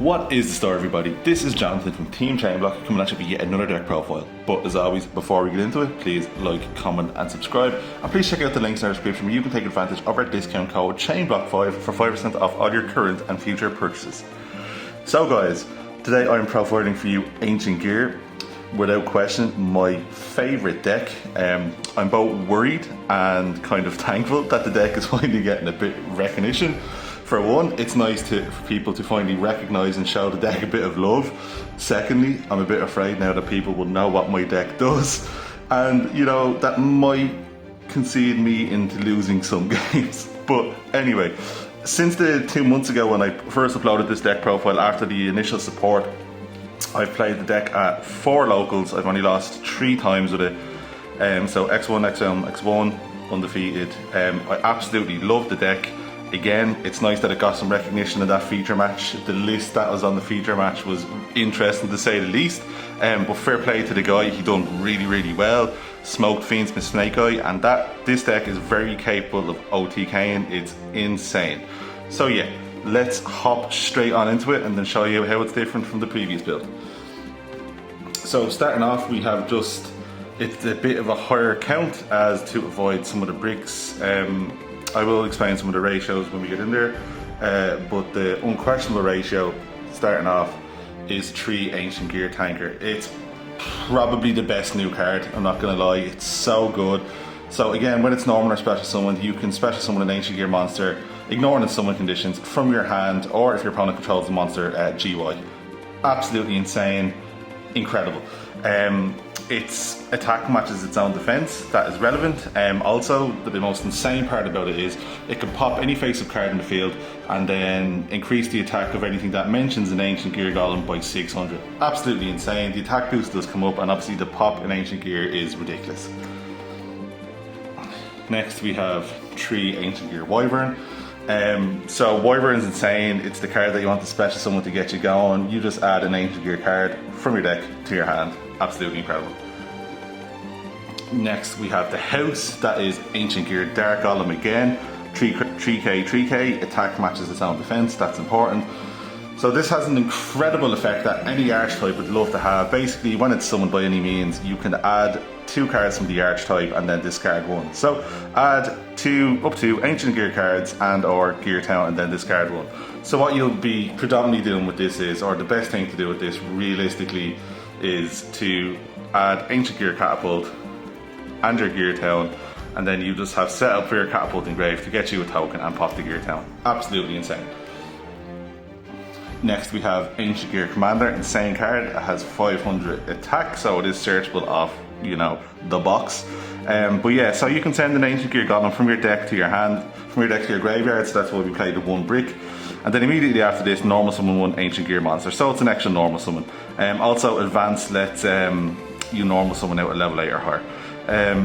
What is the story, everybody? This is Jonathan from Team ChainBlock coming at you with yet another deck profile. But as always, before we get into it, please like, comment and subscribe. And please check out the links in our description where you can take advantage of our discount code ChainBlock5 for 5% off all your current and future purchases. So guys, today I'm profiling for you Ancient Gear. Without question, my favourite deck. I'm both worried and kind of thankful that the deck is finally getting a bit of recognition. For one, it's nice for people to finally recognise and show the deck a bit of love. Secondly, I'm a bit afraid now that people will know what my deck does, and you know, that might concede me into losing some games. But anyway, since the 2 months ago when I first uploaded this deck profile after the initial support, I've played the deck at 4 locals. I've only lost 3 times with it. So X1, X1, X1, undefeated. I absolutely love the deck. Again, it's nice that it got some recognition in that feature match. The list that was on the feature match was interesting to say the least. But fair play to the guy, he done really well. Smoked Fiends with Snake Eye, and this deck is very capable of OTKing. It's insane. So yeah, let's hop straight on into it and then show you how it's different from the previous build. So starting off, we have it's a bit of a higher count as to avoid some of the bricks. I will explain some of the ratios when we get in there, but the unquestionable ratio starting off is 3 Ancient Gear Tanker. It's probably the best new card, I'm not gonna lie, it's so good. So again, when it's normal or special summoned, you can special summon an Ancient Gear monster, ignoring its summon conditions from your hand, or if your opponent controls the monster, GY. Absolutely insane, incredible. Its attack matches its own defense, that is relevant. Also, the most insane part about it is it can pop any face-up card in the field and then increase the attack of anything that mentions an Ancient Gear Golem by 600. Absolutely insane. The attack boost does come up, and obviously the pop in Ancient Gear is ridiculous. Next we have 3 Ancient Gear Wyvern. So Wyvern's insane. It's the card that you want to special summon to get you going. You just add an Ancient Gear card from your deck to your hand. Absolutely incredible. Next we have the house, that is Ancient Gear Dark Golem again. 3k, attack matches its own defense, that's important. So this has an incredible effect that any archetype would love to have. Basically, when it's summoned by any means, you can add 2 cards from the archetype and then discard 1. So add up to Ancient Gear cards and or Gear Town and then discard 1. So what you'll be predominantly doing with this is, or the best thing to do with this realistically, is to add Ancient Gear Catapult and your Gear Town, and then you just have set up for your Catapult engraved to get you a token and pop the Gear Town. Absolutely insane. Next we have Ancient Gear Commander, insane card. It has 500 attack, so it is searchable off, you know, the box. But yeah, so you can send an Ancient Gear Golem from your deck to your hand, from your deck to your graveyard, so that's why we played the 1 brick. And then immediately after this, normal summon 1 Ancient Gear monster, so it's an extra normal summon. Also advanced lets you normal summon out a level 8 or higher.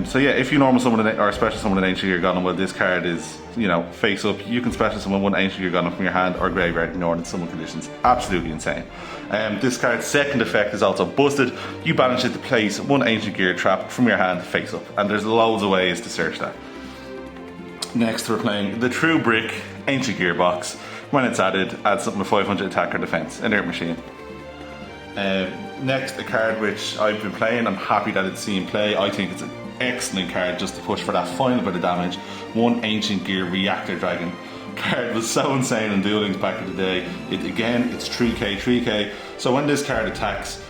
So yeah, if you normal summon or special summon an Ancient Gear Golem, well, this card is, you know, face up. You can special summon 1 Ancient Gear Golem from your hand or graveyard, ignoring its summon conditions. Absolutely insane. This card's second effect is also busted. You banish it to place 1 Ancient Gear trap from your hand face up, and there's loads of ways to search that. Next we're playing the True Brick Ancient Gear box. When it's added, add something with 500 attack or defense, inert machine. Next, a card which I've been playing, I'm happy that it's seen play. I think it's an excellent card just to push for that final bit of damage. 1 Ancient Gear Reactor Dragon. Card was so insane in Duel Links back in the day. It's 3k, so when this card attacks,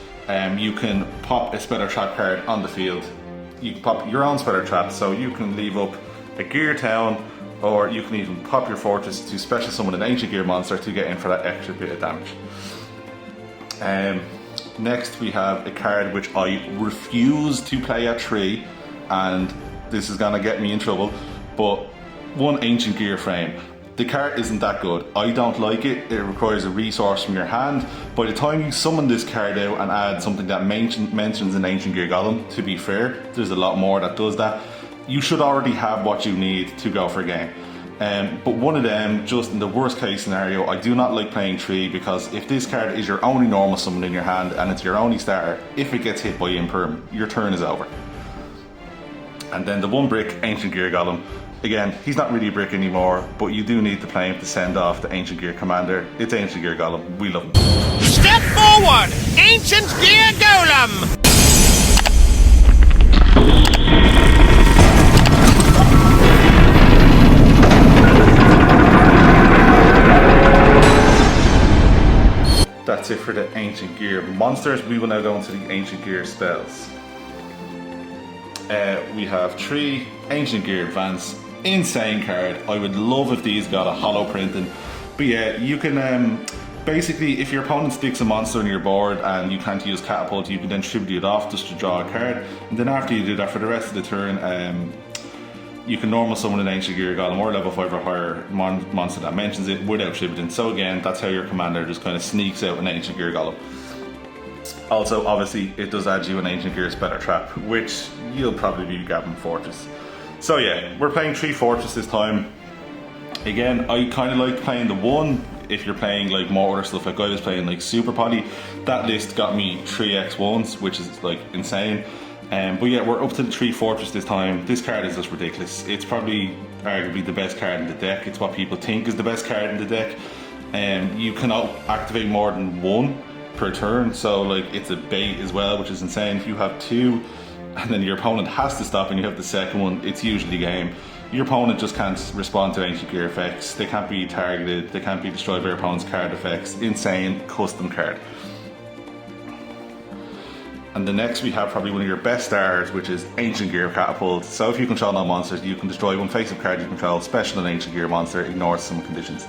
you can pop a spell or trap card on the field. You can pop your own spell or trap, so you can leave up a Gear Town, or you can even pop your fortress to special summon an Ancient Gear monster to get in for that extra bit of damage. Next we have a card which I refuse to play at 3, and this is gonna get me in trouble, but 1 Ancient Gear Frame. The card isn't that good. I don't like it. It requires a resource from your hand. By the time you summon this card out and add something that mentions an Ancient Gear Golem, to be fair, there's a lot more that does that, you should already have what you need to go for a game. But one of them, just in the worst case scenario, I do not like playing 3, because if this card is your only normal summon in your hand and it's your only starter, if it gets hit by Imperm, your turn is over. And then the 1 brick Ancient Gear Golem. Again, he's not really a brick anymore, but you do need to play him to send off the Ancient Gear Commander. It's Ancient Gear Golem, we love him. one, Ancient Gear Golem! That's it for the Ancient Gear monsters. We will now go into the Ancient Gear spells. We have 3 Ancient Gear Advance. Insane card. I would love if these got a hollow printing. But yeah, you can basically, if your opponent sticks a monster on your board and you can't use Catapult, you can then tribute it off just to draw a card. And then after you do that, for the rest of the turn, you can normal summon an Ancient Gear Golem or level 5 or higher monster that mentions it without tributing. So again, that's how your commander just kind of sneaks out an Ancient Gear Golem. Also, obviously, it does add you an Ancient Gear Speller Trap, which you'll probably be grabbing Fortress. So yeah, we're playing 3 Fortress this time. Again, I kind of like playing the 1 if you're playing like more other stuff. Like I was playing like Super Poly. That list got me 3x1s, which is like insane. But yeah, we're up to the 3 Fortress this time. This card is just ridiculous. It's probably arguably the best card in the deck. It's what people think is the best card in the deck. You cannot activate more than 1 per turn, so like it's a bait as well, which is insane. If you have 2 and then your opponent has to stop and you have the second one, it's usually game. Your opponent just can't respond to Ancient Gear effects. They can't be targeted. They can't be destroyed by your opponent's card effects. Insane custom card. And the next we have probably one of your best stars, which is Ancient Gear Catapult. So if you control no monsters, you can destroy one face-up card you control, special an Ancient Gear monster, ignore some conditions.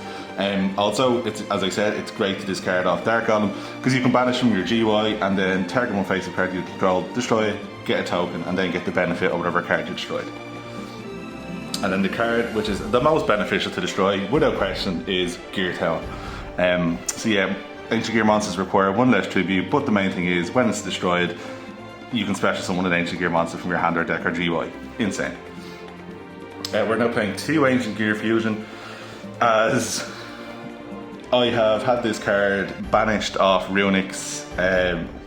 Also, it's, as I said, it's great to discard off Dark Golem, because you can banish from your GY and then target one face-up card you control, destroy it, get a token, and then get the benefit of whatever card you destroyed. And then the card which is the most beneficial to destroy, without question, is Gear Town. So yeah, Ancient Gear monsters require 1 less tribute, but the main thing is when it's destroyed, you can special summon an Ancient Gear monster from your hand or deck or GY. Insane. We're now playing 2 Ancient Gear Fusion, as I have had this card banished off Runics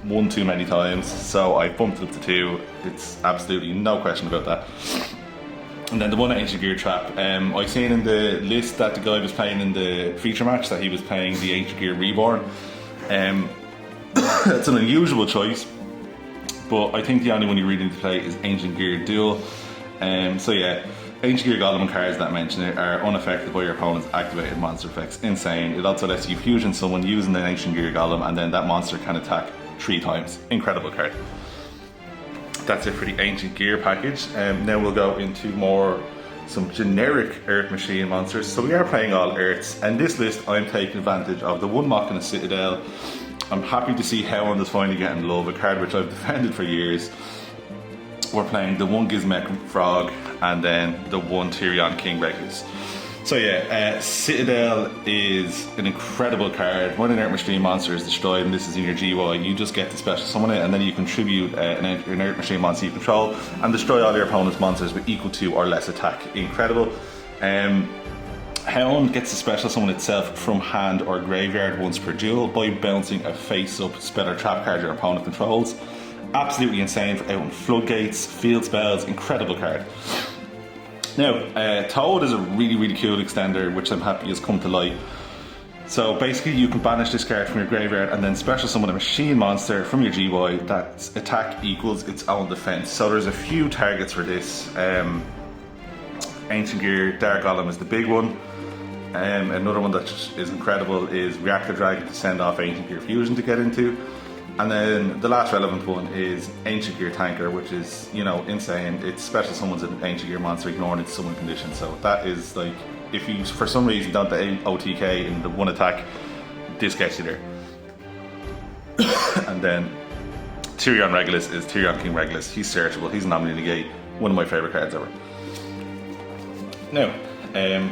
one too many times, so I bumped it up to 2. It's absolutely no question about that. And then the 1 Ancient Gear Trap. I seen in the list that the guy was playing in the feature match that he was playing the Ancient Gear Reborn. It's an unusual choice, but I think the only one you really need to play is Ancient Gear Duel. So yeah, Ancient Gear Golem cards that mention it are unaffected by your opponent's activated monster effects. Insane. It also lets you fusion someone using an Ancient Gear Golem, and then that monster can attack 3 times. Incredible card. That's it for the Ancient Gear package. Now we'll go into some generic Earth Machine monsters. So we are playing all Earths, and this list I'm taking advantage of the 1 Machina Citadel. I'm happy to see Hound is finally getting love, a card which I've defended for years. We're playing the 1 Gizmek Frog and then the 1 Tyrion King Regulus. So yeah, Citadel is an incredible card. When an Earth Machine monster is destroyed and this is in your GY, you just get to special summon it, and then you contribute an Earth Machine monster you control and destroy all your opponent's monsters with equal to or less attack. Incredible. Hound gets to special summon itself from hand or graveyard once per duel by bouncing a face-up spell or trap card your opponent controls. Absolutely insane for out in floodgates, field spells, incredible card. Now, Toad is a really cool extender, which I'm happy has come to light. So basically you can banish this card from your graveyard and then special summon a machine monster from your GY that's attack equals its own defense. So there's a few targets for this. Ancient Gear Dark Golem is the big one. Another one that is incredible is Reactor Dragon to send off Ancient Gear Fusion to get into. And then the last relevant one is Ancient Gear Tanker, which is, you know, insane. It special summons an Ancient Gear monster ignoring its summon condition. So that is like, if you for some reason don't have the OTK in the 1 attack, this gets you there. And then Tyrion Regulus is Tyrion King Regulus. He's searchable, he's Anomaly Negate, one of my favourite cards ever. Now,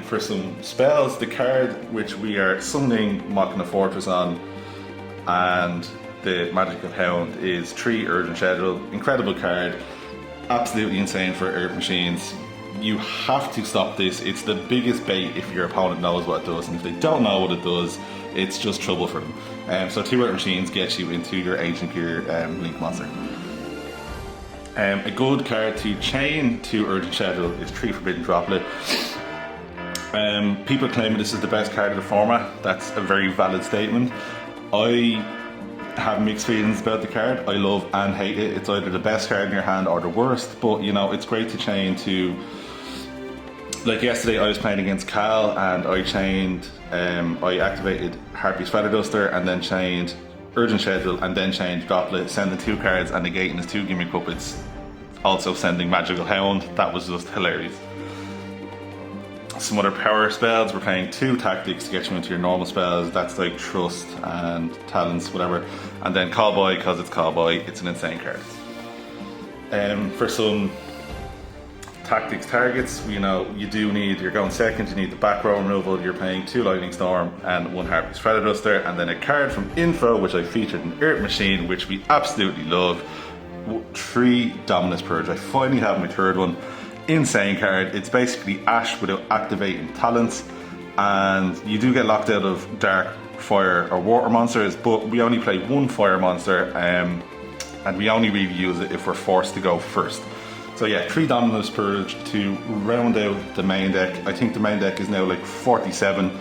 for some spells, the card which we are summoning Machina Fortress on and the Magic of Hound is 3 Urgent Schedule. Incredible card, absolutely insane for Earth Machines. You have to stop this. It's the biggest bait if your opponent knows what it does, and if they don't know what it does, it's just trouble for them. So 2 Earth Machines get you into your Ancient Gear Link monster. A good card to chain to Urgent Schedule is 3 Forbidden Droplet. People claim this is the best card of the format. That's a very valid statement. I have mixed feelings about the card. I love and hate it. It's either the best card in your hand or the worst, but you know, it's great to chain to, like yesterday I was playing against Cal and I chained, I activated Harpy's Feather Duster and then chained Urgent Schedule and then chained Droplet, sending 2 cards and negating his 2 Gimmick Puppets, also sending Magical Hound. That was just hilarious. Some other power spells, we're playing 2 tactics to get you into your normal spells. That's like Trust and Talents, whatever. And then Callboy, because it's Callboy, it's an insane card. For some tactics targets, you know, you do need, you're going second, you need the back row removal, you're playing 2 Lightning Storm and 1 Harpy's Feather Duster, and then a card from Info, which I featured in Earth Machine, which we absolutely love. 3 Dominus Purge. I finally have my 3rd one. Insane card. It's basically Ash without activating talents, and you do get locked out of dark, fire or water monsters, but we only play 1 fire monster, and we only really use it if we're forced to go first. So yeah, 3 Dominus Purge to round out the main deck. I think the main deck is now like 47,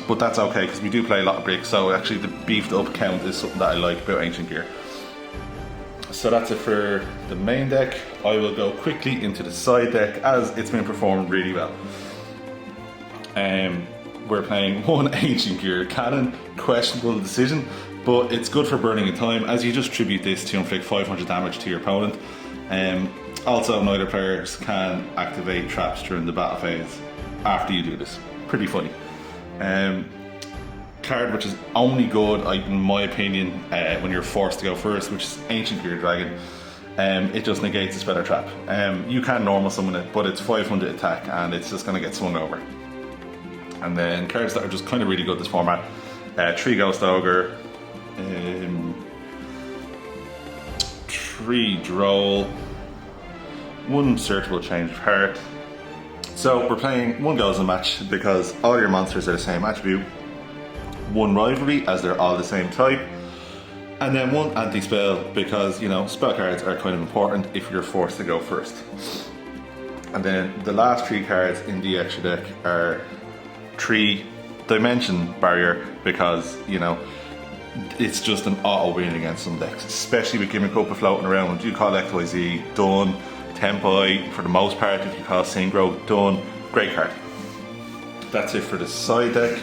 but that's okay because we do play a lot of bricks, so actually the beefed up count is something that I like about Ancient Gear. So that's it for the main deck. I will go quickly into the side deck as it's been performed really well. We're playing 1 Ancient Gear Cannon, questionable decision, but it's good for burning in time as you just tribute this to inflict 500 damage to your opponent. Also, neither players can activate traps during the battle phase after you do this. Pretty funny. Card which is only good, in my opinion, when you're forced to go first, which is Ancient Gear Dragon. It just negates the Speller Trap. You can normal summon it, but it's 500 attack and it's just going to get swung over. And then cards that are just kind of really good this format: 3 Ghost Ogre, 3 Droll, 1 Searchable Change of Heart. So we're playing 1 Gozen match because all your monsters are the same attribute, 1 Rivalry as they're all the same type, and then 1 Anti-Spell because, you know, spell cards are kind of important if you're forced to go first. And then the last 3 cards in the extra deck are 3 Dimension Barrier because, you know, it's just an auto win against some decks, especially with Gimmick Puppet floating around. You call XYZ, done. Tempai, for the most part, if you call Synchro, done. Great card. That's it for the side deck.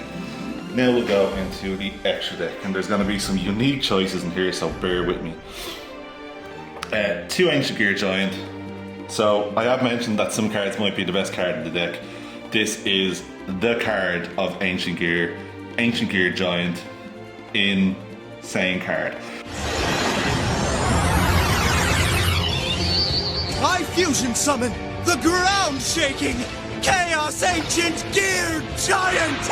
Now we'll go into the extra deck, and there's going to be some unique choices in here, so bear with me. 2 Ancient Gear Giant. So I have mentioned that some cards might be the best card in the deck. This is the card of Ancient Gear Giant. Insane card. I fusion summon the ground shaking Chaos Ancient Gear Giant!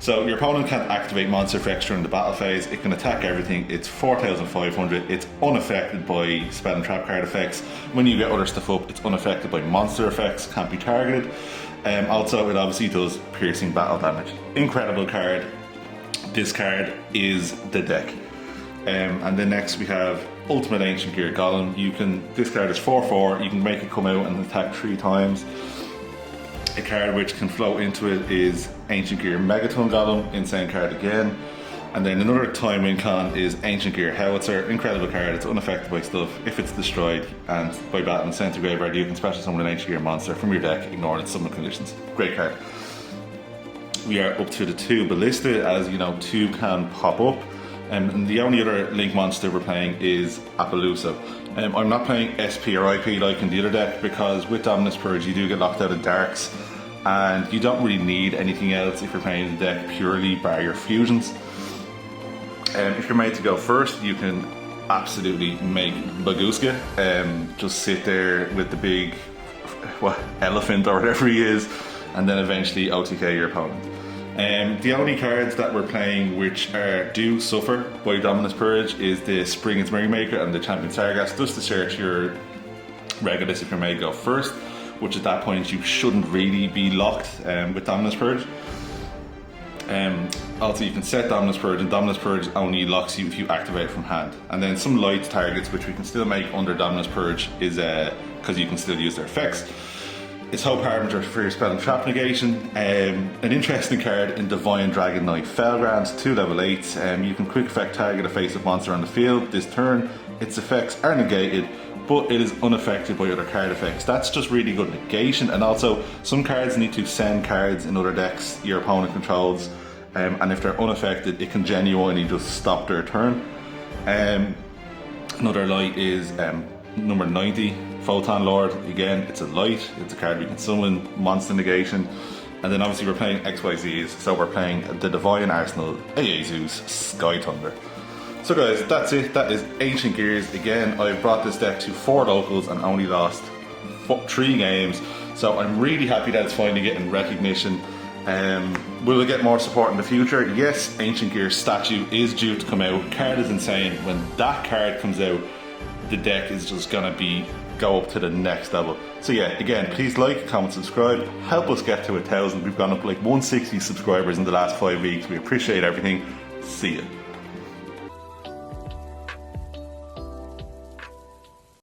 So your opponent can't activate monster effects during the battle phase. It can attack everything. It's 4,500. It's unaffected by spell and trap card effects. When you get other stuff up, it's unaffected by monster effects. Can't be targeted. Also, it obviously does piercing battle damage. Incredible card. This card is the deck. And then next we have Ultimate Ancient Gear Golem. This card is 4/4. You can make it come out and attack 3 times. A card which can float into it is Ancient Gear Megaton Golem, insane card again. And then another time win con is Ancient Gear Howitzer, incredible card. It's unaffected by stuff. If it's destroyed and by battle and sent to graveyard, you can special summon an Ancient Gear monster from your deck, ignoring its summon conditions. Great card. We are up to the 2 Ballista, as you know, 2 can pop up. And the only other Link monster we're playing is Appaloosa. I'm not playing SP or IP like in the other deck because with Dominus Purge you do get locked out of darks and you don't really need anything else if you're playing the deck purely bar your fusions. If you're made to go first, you can absolutely make Baguska, just sit there with the big elephant or whatever he is, and then eventually OTK your opponent. The only cards that we're playing which do suffer by Dominus Purge is the Spring It's Merrymaker and the Champion Sargass, just to search your Regulus if you're made to go first, which at that point you shouldn't really be locked with Dominus Purge. Also, you can set Dominus Purge, and Dominus Purge only locks you if you activate it from hand. And then some light targets, which we can still make under Dominus Purge, is because you can still use their effects. It's Hope Harbinger for your spell and trap negation. An interesting card in Divine Dragon Knight Felgrand, 2 level 8s. You can quick effect target a face-up monster on the field this turn. Its effects are negated, but it is unaffected by other card effects. That's just really good negation. And also, some cards need to send cards in other decks your opponent controls, and if they're unaffected, it can genuinely just stop their turn. Another light is number 90, Photon Lord. Again, it's a light, it's a card we can summon, monster negation. And then obviously we're playing XYZs, so we're playing the Divine Arsenal, AA Zeus, Sky Thunder. So guys, that's it. That is Ancient Gears. Again, I brought this deck to 4 locals and only lost 3 games. So I'm really happy that it's finally getting recognition. Will we get more support in the future? Yes, Ancient Gears statue is due to come out. Card is insane. When that card comes out, the deck is just gonna go up to the next level. So yeah, again, please like, comment, subscribe. Help us get to 1,000. We've gone up like 160 subscribers in the last 5 weeks. We appreciate everything. See ya.